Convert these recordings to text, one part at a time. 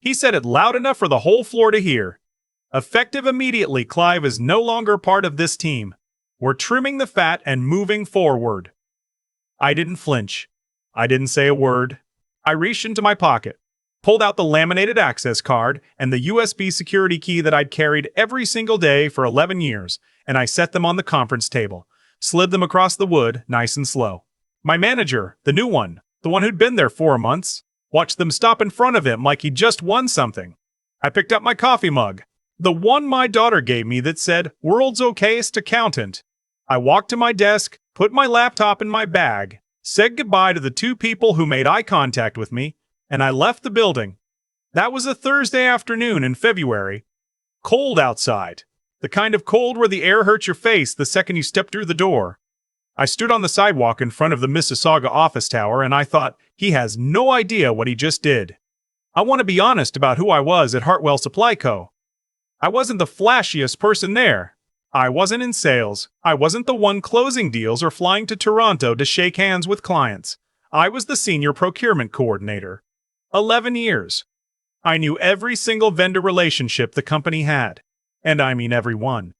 He said it loud enough for the whole floor to hear. Effective immediately, Clive is no longer part of this team. We're trimming the fat and moving forward. I didn't flinch. I didn't say a word. I reached into my pocket, pulled out the laminated access card and the USB security key that I'd carried every single day for 11 years, and I set them on the conference table, slid them across the wood, nice and slow. My manager, the new one, the one who'd been there 4 months, watched them stop in front of him like he'd just won something. I picked up my coffee mug, the one my daughter gave me that said, "World's Okayest Accountant." I walked to my desk, put my laptop in my bag, said goodbye to the 2 people who made eye contact with me, and I left the building. That was a Thursday afternoon in February. Cold outside. The kind of cold where the air hurts your face the second you step through the door. I stood on the sidewalk in front of the Mississauga office tower and I thought, he has no idea what he just did. I want to be honest about who I was at Hartwell Supply Co. I wasn't the flashiest person there. I wasn't in sales. I wasn't the one closing deals or flying to Toronto to shake hands with clients. I was the senior procurement coordinator. 11 years. I knew every single vendor relationship the company had. And I mean every one.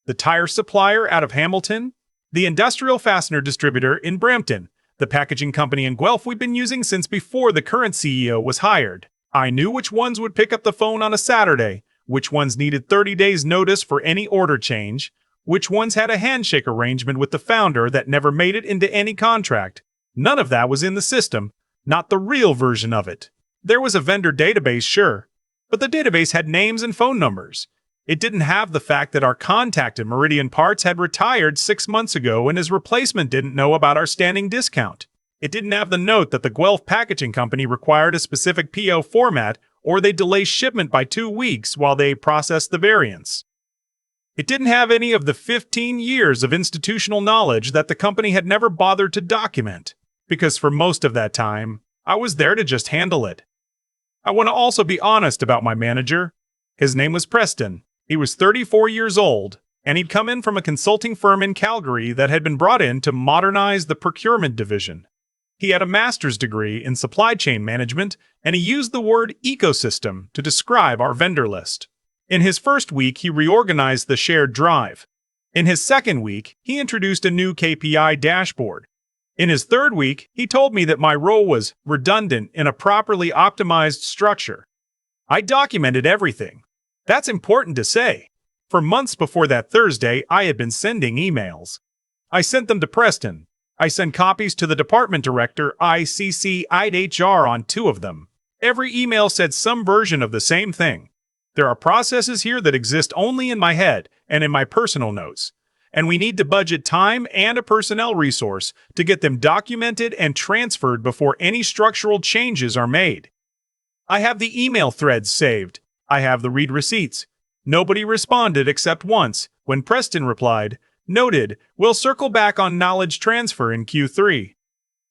The tire supplier out of Hamilton, the industrial fastener distributor in Brampton, the packaging company in Guelph we'd been using since before the current CEO was hired. I knew which ones would pick up the phone on a Saturday, which ones needed 30 days notice for any order change, which ones had a handshake arrangement with the founder that never made it into any contract. None of that was in the system, not the real version of it. There was a vendor database, sure, but the database had names and phone numbers. It didn't have the fact that our contact at Meridian Parts had retired 6 months ago and his replacement didn't know about our standing discount. It didn't have the note that the Guelph Packaging Company required a specific PO format or they'd delay shipment by 2 weeks while they processed the variance. It didn't have any of the 15 years of institutional knowledge that the company had never bothered to document, because for most of that time, I was there to just handle it. I want to also be honest about my manager. His name was Preston. He was 34 years old, and he'd come in from a consulting firm in Calgary that had been brought in to modernize the procurement division. He had a master's degree in supply chain management, and he used the word ecosystem to describe our vendor list. In his first week, he reorganized the shared drive. In his second week, he introduced a new KPI dashboard. In his third week, he told me that my role was redundant in a properly optimized structure. I documented everything. That's important to say. For months before that Thursday, I had been sending emails. I sent them to Preston. I sent copies to the department director. I CC'd HR on 2 of them. Every email said some version of the same thing. There are processes here that exist only in my head and in my personal notes, and we need to budget time and a personnel resource to get them documented and transferred before any structural changes are made. I have the email threads saved. I have the read receipts. Nobody responded except once, when Preston replied, "Noted, we'll circle back on knowledge transfer in Q3.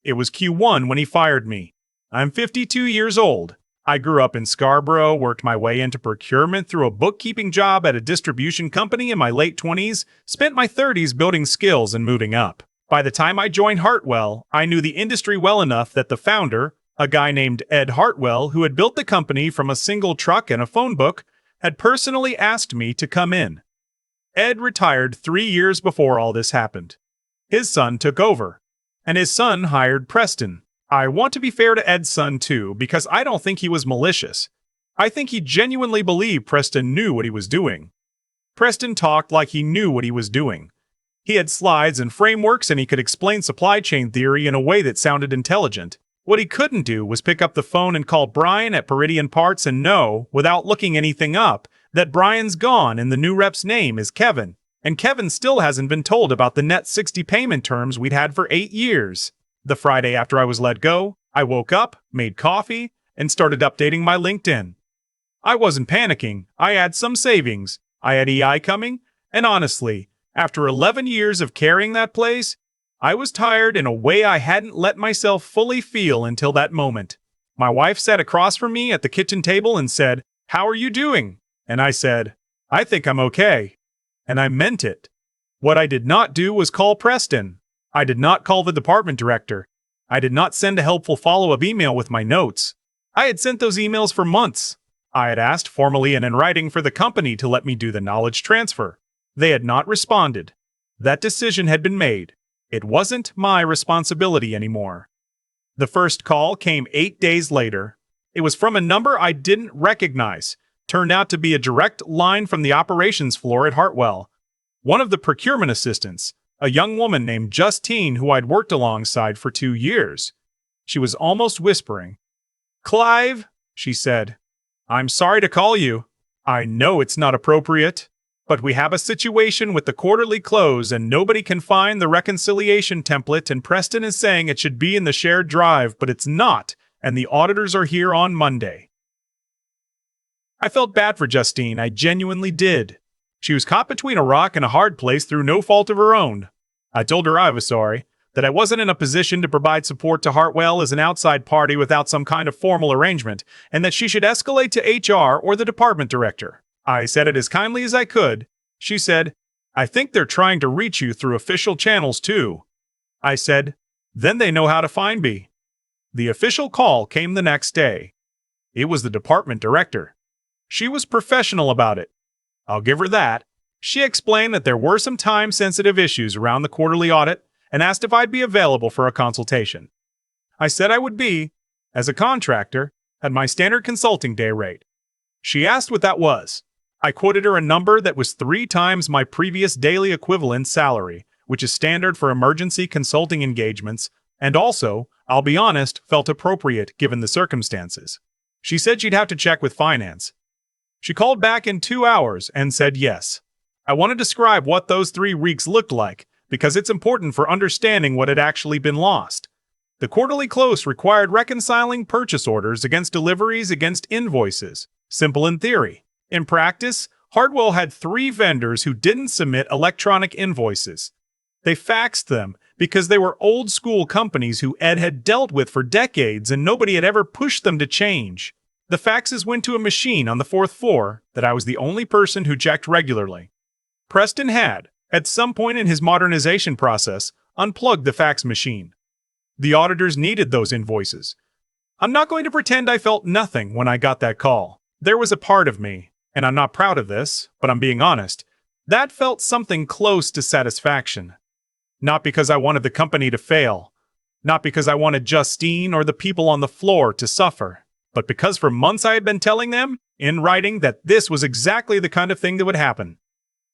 It was Q1 when he fired me. I'm 52 years old. I grew up in Scarborough, worked my way into procurement through a bookkeeping job at a distribution company in my late 20s, spent my 30s building skills and moving up. By the time I joined Hartwell, I knew the industry well enough that the founder, a guy named Ed Hartwell, who had built the company from a single truck and a phone book, had personally asked me to come in. Ed retired 3 years before all this happened. His son took over, and his son hired Preston. I want to be fair to Ed's son too, because I don't think he was malicious. I think he genuinely believed Preston knew what he was doing. Preston talked like he knew what he was doing. He had slides and frameworks and he could explain supply chain theory in a way that sounded intelligent. What he couldn't do was pick up the phone and call Brian at Meridian Parts and know, without looking anything up, that Brian's gone and the new rep's name is Kevin. And Kevin still hasn't been told about the net 60 payment terms we'd had for 8 years. The Friday after I was let go, I woke up, made coffee, and started updating my LinkedIn. I wasn't panicking. I had some savings. I had EI coming, and honestly, after 11 years of carrying that place, I was tired in a way I hadn't let myself fully feel until that moment. My wife sat across from me at the kitchen table and said, "How are you doing?" And I said, "I think I'm okay." And I meant it. What I did not do was call Preston. I did not call the department director. I did not send a helpful follow-up email with my notes. I had sent those emails for months. I had asked formally and in writing for the company to let me do the knowledge transfer. They had not responded. That decision had been made. It wasn't my responsibility anymore. The first call came 8 days later. It was from a number I didn't recognize. Turned out to be a direct line from the operations floor at Hartwell. One of the procurement assistants, a young woman named Justine who I'd worked alongside for 2 years. She was almost whispering. "Clive," she said, "I'm sorry to call you. I know it's not appropriate, but we have a situation with the quarterly close and nobody can find the reconciliation template and Preston is saying it should be in the shared drive, but it's not, and the auditors are here on Monday." I felt bad for Justine, I genuinely did. She was caught between a rock and a hard place through no fault of her own. I told her I was sorry, that I wasn't in a position to provide support to Hartwell as an outside party without some kind of formal arrangement, and that she should escalate to HR or the department director. I said it as kindly as I could. She said, "I think they're trying to reach you through official channels too." I said, "Then they know how to find me." The official call came the next day. It was the department director. She was professional about it. I'll give her that. She explained that there were some time-sensitive issues around the quarterly audit and asked if I'd be available for a consultation. I said I would be, as a contractor, at my standard consulting day rate. She asked what that was. I quoted her a number that was 3 times my previous daily equivalent salary, which is standard for emergency consulting engagements, and also, I'll be honest, felt appropriate given the circumstances. She said she'd have to check with finance. She called back in 2 hours and said yes. I want to describe what those 3 weeks looked like, because it's important for understanding what had actually been lost. The quarterly close required reconciling purchase orders against deliveries against invoices. Simple in theory. In practice, Hartwell had 3 vendors who didn't submit electronic invoices. They faxed them because they were old-school companies who Ed had dealt with for decades and nobody had ever pushed them to change. The faxes went to a machine on the 4th floor that I was the only person who checked regularly. Preston had, at some point in his modernization process, unplugged the fax machine. The auditors needed those invoices. I'm not going to pretend I felt nothing when I got that call. There was a part of me, and I'm not proud of this, but I'm being honest, that felt something close to satisfaction. Not because I wanted the company to fail, not because I wanted Justine or the people on the floor to suffer, but because for months I had been telling them, in writing, that this was exactly the kind of thing that would happen.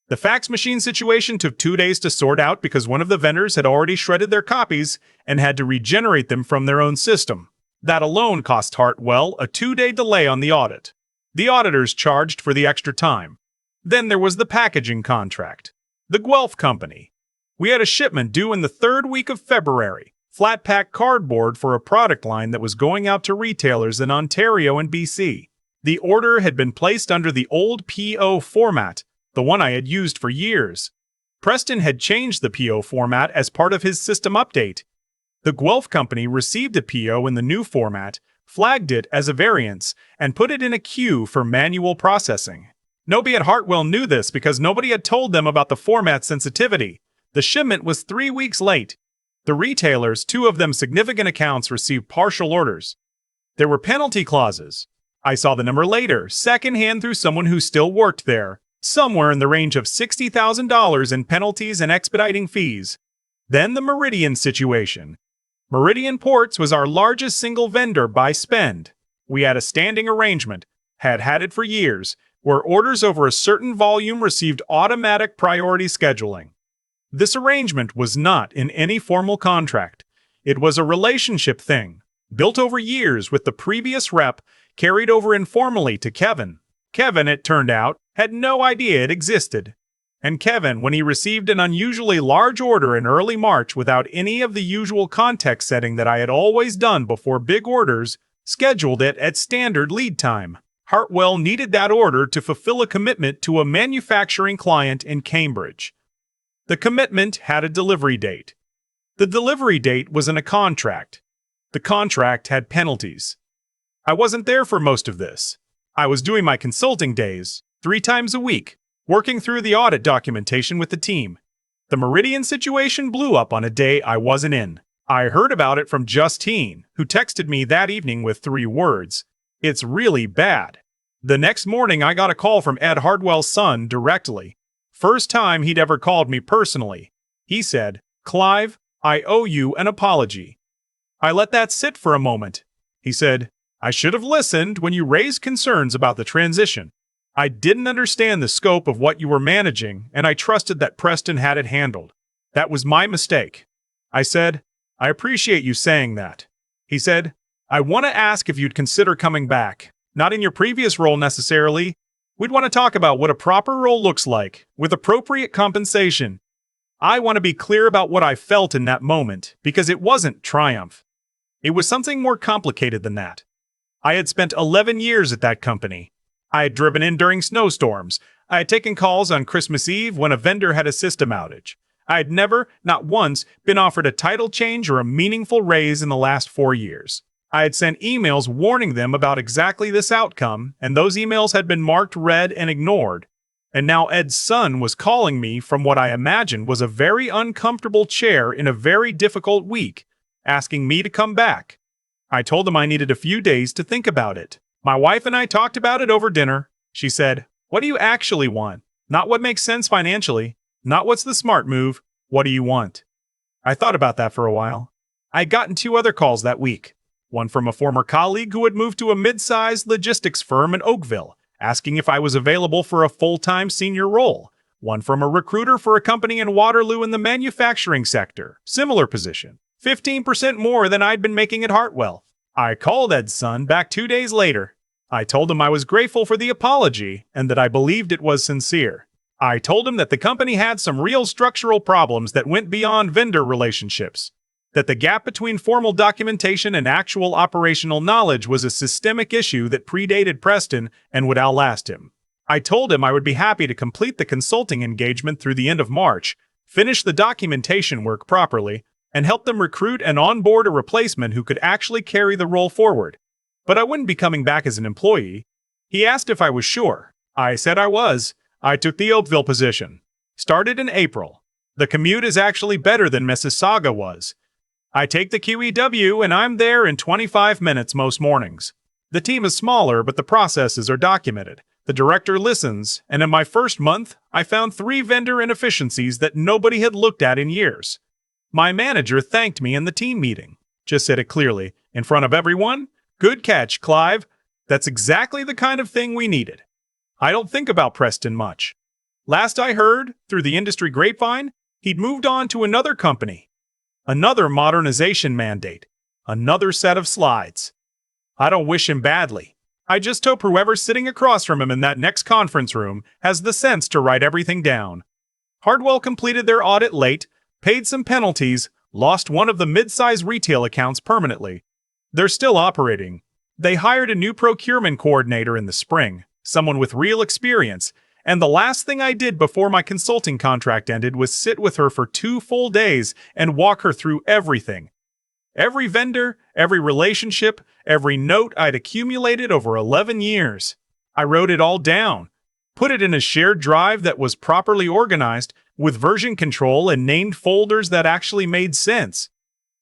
The fax machine situation took 2 days to sort out because one of the vendors had already shredded their copies and had to regenerate them from their own system. That alone cost Hartwell a 2-day delay on the audit. The auditors charged for the extra time. Then there was the packaging contract. The Guelph Company. We had a shipment due in the 3rd week of February. Flat-pack cardboard for a product line that was going out to retailers in Ontario and BC. The order had been placed under the old PO format, the one I had used for years. Preston had changed the PO format as part of his system update. The Guelph Company received a PO in the new format, flagged it as a variance, and put it in a queue for manual processing. Nobody at Hartwell knew this because nobody had told them about the format sensitivity. The shipment was 3 weeks late. The retailers, 2 of them significant accounts, received partial orders. There were penalty clauses. I saw the number later, secondhand through someone who still worked there, somewhere in the range of $60,000 in penalties and expediting fees. Then the Meridian situation. Meridian Ports was our largest single vendor by spend. We had a standing arrangement, had had it for years, where orders over a certain volume received automatic priority scheduling. This arrangement was not in any formal contract. It was a relationship thing, built over years with the previous rep, carried over informally to Kevin. Kevin, it turned out, had no idea it existed. And Kevin, when he received an unusually large order in early March without any of the usual context setting that I had always done before big orders, scheduled it at standard lead time. Hartwell needed that order to fulfill a commitment to a manufacturing client in Cambridge. The commitment had a delivery date. The delivery date was in a contract. The contract had penalties. I wasn't there for most of this. I was doing my consulting days, 3 times a week, working through the audit documentation with the team. The Meridian situation blew up on a day I wasn't in. I heard about it from Justine, who texted me that evening with 3 words. "It's really bad." The next morning, I got a call from Ed Hartwell's son directly. First time he'd ever called me personally. He said, "Clive, I owe you an apology." I let that sit for a moment. He said, "I should have listened when you raised concerns about the transition. I didn't understand the scope of what you were managing, and I trusted that Preston had it handled. That was my mistake." I said, "I appreciate you saying that." He said, "I want to ask if you'd consider coming back. Not in your previous role necessarily. We'd want to talk about what a proper role looks like, with appropriate compensation." I want to be clear about what I felt in that moment, because it wasn't triumph. It was something more complicated than that. I had spent 11 years at that company. I had driven in during snowstorms. I had taken calls on Christmas Eve when a vendor had a system outage. I had never, not once, been offered a title change or a meaningful raise in the last 4 years. I had sent emails warning them about exactly this outcome, and those emails had been marked red and ignored. And now Ed's son was calling me from what I imagined was a very uncomfortable chair in a very difficult week, asking me to come back. I told him I needed a few days to think about it. My wife and I talked about it over dinner. She said, "What do you actually want? Not what makes sense financially. Not what's the smart move. What do you want?" I thought about that for a while. I had gotten 2 other calls that week. One from a former colleague who had moved to a mid-sized logistics firm in Oakville, asking if I was available for a full-time senior role. One from a recruiter for a company in Waterloo in the manufacturing sector, similar position, 15% more than I'd been making at Hartwell. I called Ed's son back 2 days later. I told him I was grateful for the apology and that I believed it was sincere. I told him that the company had some real structural problems that went beyond vendor relationships, that the gap between formal documentation and actual operational knowledge was a systemic issue that predated Preston and would outlast him. I told him I would be happy to complete the consulting engagement through the end of March, finish the documentation work properly, and help them recruit and onboard a replacement who could actually carry the role forward. But I wouldn't be coming back as an employee. He asked if I was sure. I said I was. I took the Oakville position. Started in April. The commute is actually better than Mississauga was. I take the QEW and I'm there in 25 minutes most mornings. The team is smaller, but the processes are documented. The director listens, and in my first month, I found 3 vendor inefficiencies that nobody had looked at in years. My manager thanked me in the team meeting. Just said it clearly, in front of everyone. "Good catch, Clive. That's exactly the kind of thing we needed." I don't think about Preston much. Last I heard, through the industry grapevine, he'd moved on to another company. Another modernization mandate. Another set of slides. I don't wish him badly. I just hope whoever's sitting across from him in that next conference room has the sense to write everything down. Hartwell completed their audit late, paid some penalties, lost one of the mid-size retail accounts permanently. They're still operating. They hired a new procurement coordinator in the spring, someone with real experience, and the last thing I did before my consulting contract ended was sit with her for 2 full days and walk her through everything. Every vendor, every relationship, every note I'd accumulated over 11 years. I wrote it all down, put it in a shared drive that was properly organized, with version control and named folders that actually made sense.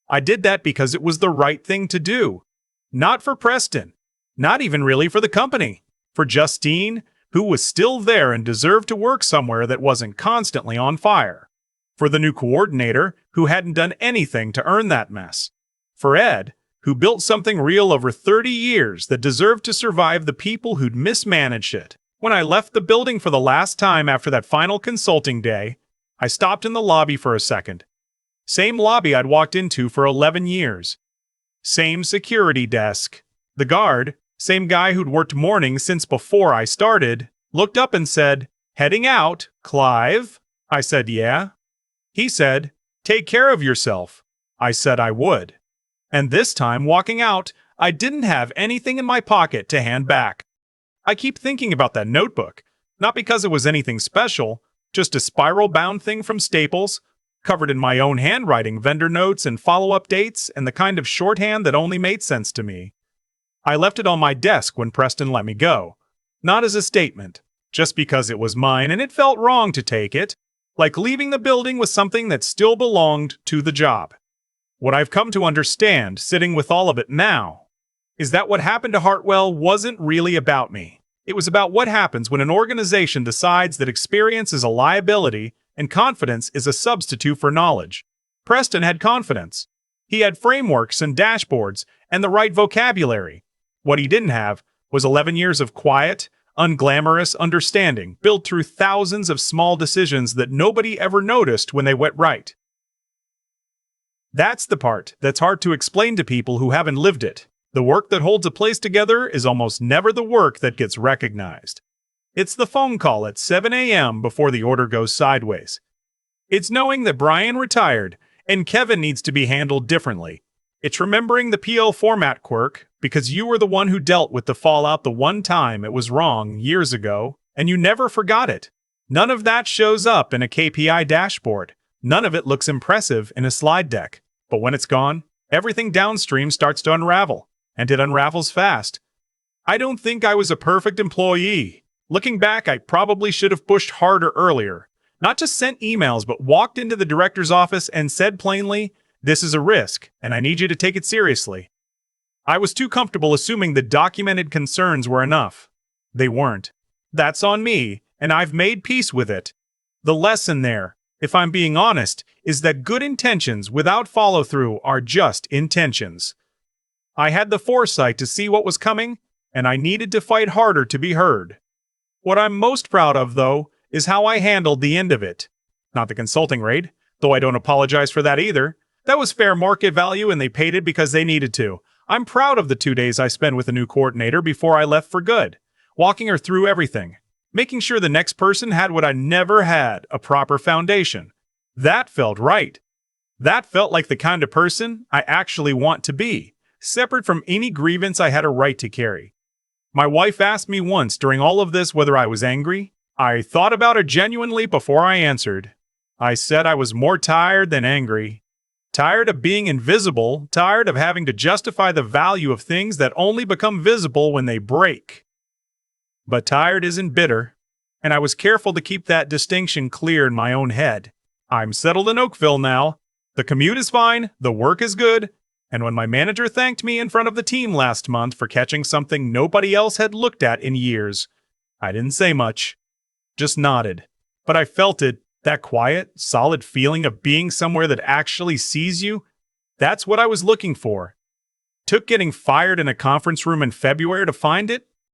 I did that because it was the right thing to do. Not for Preston. Not even really for the company. For Justine, who was still there and deserved to work somewhere that wasn't constantly on fire. For the new coordinator, who hadn't done anything to earn that mess. For Ed, who built something real over 30 years that deserved to survive the people who'd mismanaged it. When I left the building for the last time after that final consulting day, I stopped in the lobby for a second. Same lobby I'd walked into for 11 years. Same security desk. The guard, same guy who'd worked mornings since before I started, looked up and said, "Heading out, Clive?" I said, "Yeah." He said, "Take care of yourself." I said I would. And this time, walking out, I didn't have anything in my pocket to hand back. I keep thinking about that notebook, not because it was anything special, just a spiral-bound thing from Staples, covered in my own handwriting, vendor notes and follow-up dates, and the kind of shorthand that only made sense to me. I left it on my desk when Preston let me go. Not as a statement, just because it was mine and it felt wrong to take it, like leaving the building with something that still belonged to the job. What I've come to understand, sitting with all of it now, is that what happened to Hartwell wasn't really about me. It was about what happens when an organization decides that experience is a liability and confidence is a substitute for knowledge. Preston had confidence. He had frameworks and dashboards and the right vocabulary. What he didn't have was 11 years of quiet, unglamorous understanding built through thousands of small decisions that nobody ever noticed when they went right. That's the part that's hard to explain to people who haven't lived it. The work that holds a place together is almost never the work that gets recognized. It's the phone call at 7 a.m. before the order goes sideways. It's knowing that Brian retired and Kevin needs to be handled differently. It's remembering the PL format quirk because you were the one who dealt with the fallout the one time it was wrong years ago, and you never forgot it. None of that shows up in a KPI dashboard. None of it looks impressive in a slide deck. But when it's gone, everything downstream starts to unravel, and it unravels fast. I don't think I was a perfect employee. Looking back, I probably should have pushed harder earlier. Not just sent emails, but walked into the director's office and said plainly, "This is a risk, and I need you to take it seriously." I was too comfortable assuming the documented concerns were enough. They weren't. That's on me, and I've made peace with it. The lesson there, if I'm being honest, is that good intentions without follow-through are just intentions. I had the foresight to see what was coming, and I needed to fight harder to be heard. What I'm most proud of, though, is how I handled the end of it. Not the consulting rate, though I don't apologize for that either. That was fair market value and they paid it because they needed to. I'm proud of the 2 days I spent with a new coordinator before I left for good, walking her through everything, making sure the next person had what I never had, a proper foundation. That felt right. That felt like the kind of person I actually want to be, separate from any grievance I had a right to carry. My wife asked me once during all of this whether I was angry. I thought about it genuinely before I answered. I said I was more tired than angry. Tired of being invisible, tired of having to justify the value of things that only become visible when they break. But tired isn't bitter, and I was careful to keep that distinction clear in my own head. I'm settled in Oakville now. The commute is fine, the work is good, and when my manager thanked me in front of the team last month for catching something nobody else had looked at in years, I didn't say much, just nodded. But I felt it, that quiet, solid feeling of being somewhere that actually sees you. That's what I was looking for. Took getting fired in a conference room in February to find it,